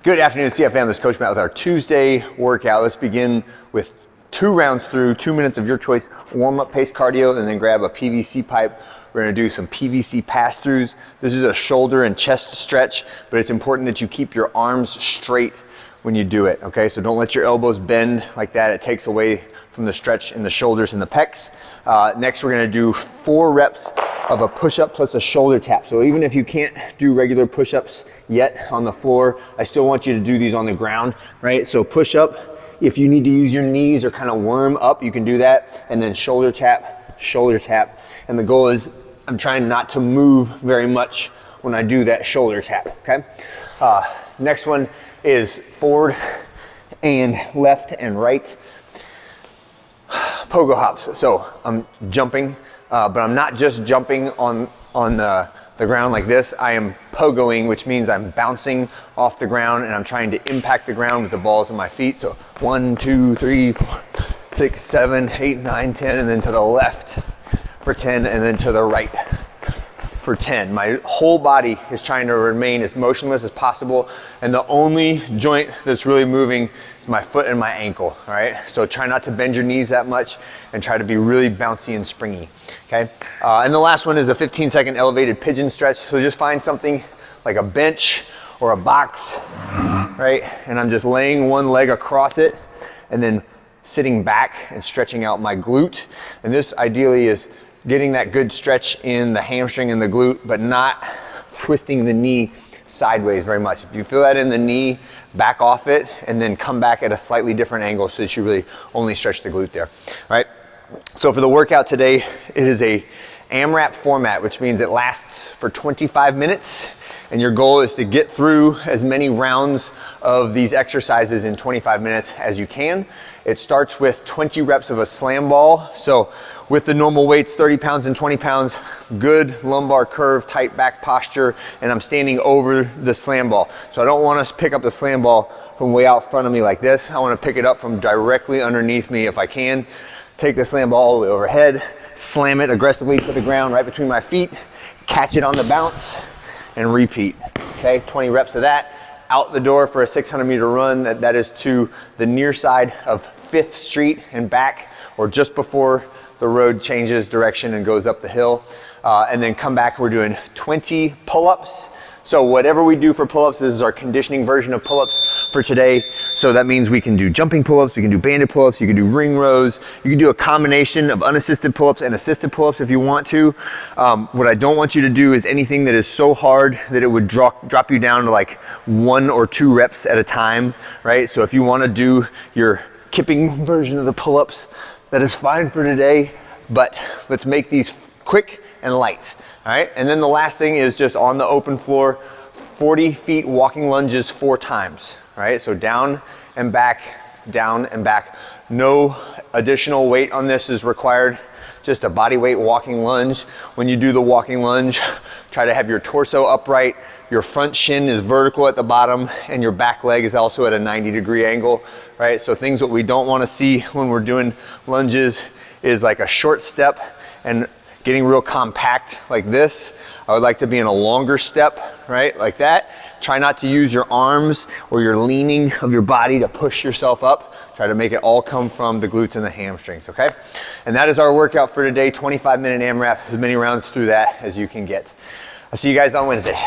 Good afternoon, CFM. This is Coach Matt with our Tuesday workout. Let's begin with 2 rounds through, 2 minutes of your choice, warm-up pace cardio, and then grab a PVC pipe. We're gonna do some PVC pass-throughs. This is a shoulder and chest stretch, but it's important that you keep your arms straight when you do it, okay? So don't let your elbows bend like that. It takes away from the stretch in the shoulders and the pecs. Next, we're gonna do 4 reps of a push-up plus a shoulder tap. So even if you can't do regular push-ups yet on the floor, I still want you to do these on the ground, right? So push up. If you need to use your knees or kind of worm up, you can do that. And then shoulder tap, shoulder tap. And the goal is I'm trying not to move very much when I do that shoulder tap, okay? Next one is forward and left and right. Pogo hops. So I'm jumping, but I'm not just jumping on the ground like this. I am pogoing, which means I'm bouncing off the ground and I'm trying to impact the ground with the balls of my feet. So 1, 2, 3, 4, 6, 7, 8, 9, 10, and then to the left for 10, and then to the right for 10. My whole body is trying to remain as motionless as possible, and the only joint that's really moving is my foot and my ankle, all right? So try not to bend your knees that much and try to be really bouncy and springy, okay? And the last one is a 15-second elevated pigeon stretch. So just find something like a bench or a box, right? And I'm just laying one leg across it and then sitting back and stretching out my glute. And this ideally is getting that good stretch in the hamstring and the glute, but not twisting the knee sideways very much. If you feel that in the knee, back off it and then come back at a slightly different angle so that you really only stretch the glute there, all right? So for the workout today, it is a AMRAP format, which means it lasts for 25 minutes. And your goal is to get through as many rounds of these exercises in 25 minutes as you can. It starts with 20 reps of a slam ball. So with the normal weights, 30 pounds and 20 pounds, good lumbar curve, tight back posture, and I'm standing over the slam ball. So I don't want to pick up the slam ball from way out front of me like this. I want to pick it up from directly underneath me if I can. Take the slam ball all the way overhead, slam it aggressively to the ground right between my feet, catch it on the bounce, and repeat, okay? 20 reps of that. Out the door for a 600-meter run. That is to the near side of 5th Street and back, or just before the road changes direction and goes up the hill. And then come back, we're doing 20 pull-ups. So whatever we do for pull-ups, this is our conditioning version of pull-ups for today. So that means we can do jumping pull-ups, we can do banded pull-ups, you can do ring rows, you can do a combination of unassisted pull-ups and assisted pull-ups if you want to. What I don't want you to do is anything that is so hard that it would drop you down to like 1 or 2 reps at a time, right? So if you want to do your kipping version of the pull-ups, that is fine for today, but let's make these quick and light, all right? And then the last thing is just on the open floor, 40 feet walking lunges 4 times, all right? So down and back, down and back. No additional weight on this is required, just a body weight walking lunge. When you do the walking lunge, try to have your torso upright, your front shin is vertical at the bottom, and your back leg is also at a 90-degree angle, right? So things that we don't want to see when we're doing lunges is like a short step and getting real compact like this. I would like to be in a longer step, right? Like that. Try not to use your arms or your leaning of your body to push yourself up. Try to make it all come from the glutes and the hamstrings, okay? And that is our workout for today, 25-minute AMRAP, as many rounds through that as you can get. I'll see you guys on Wednesday.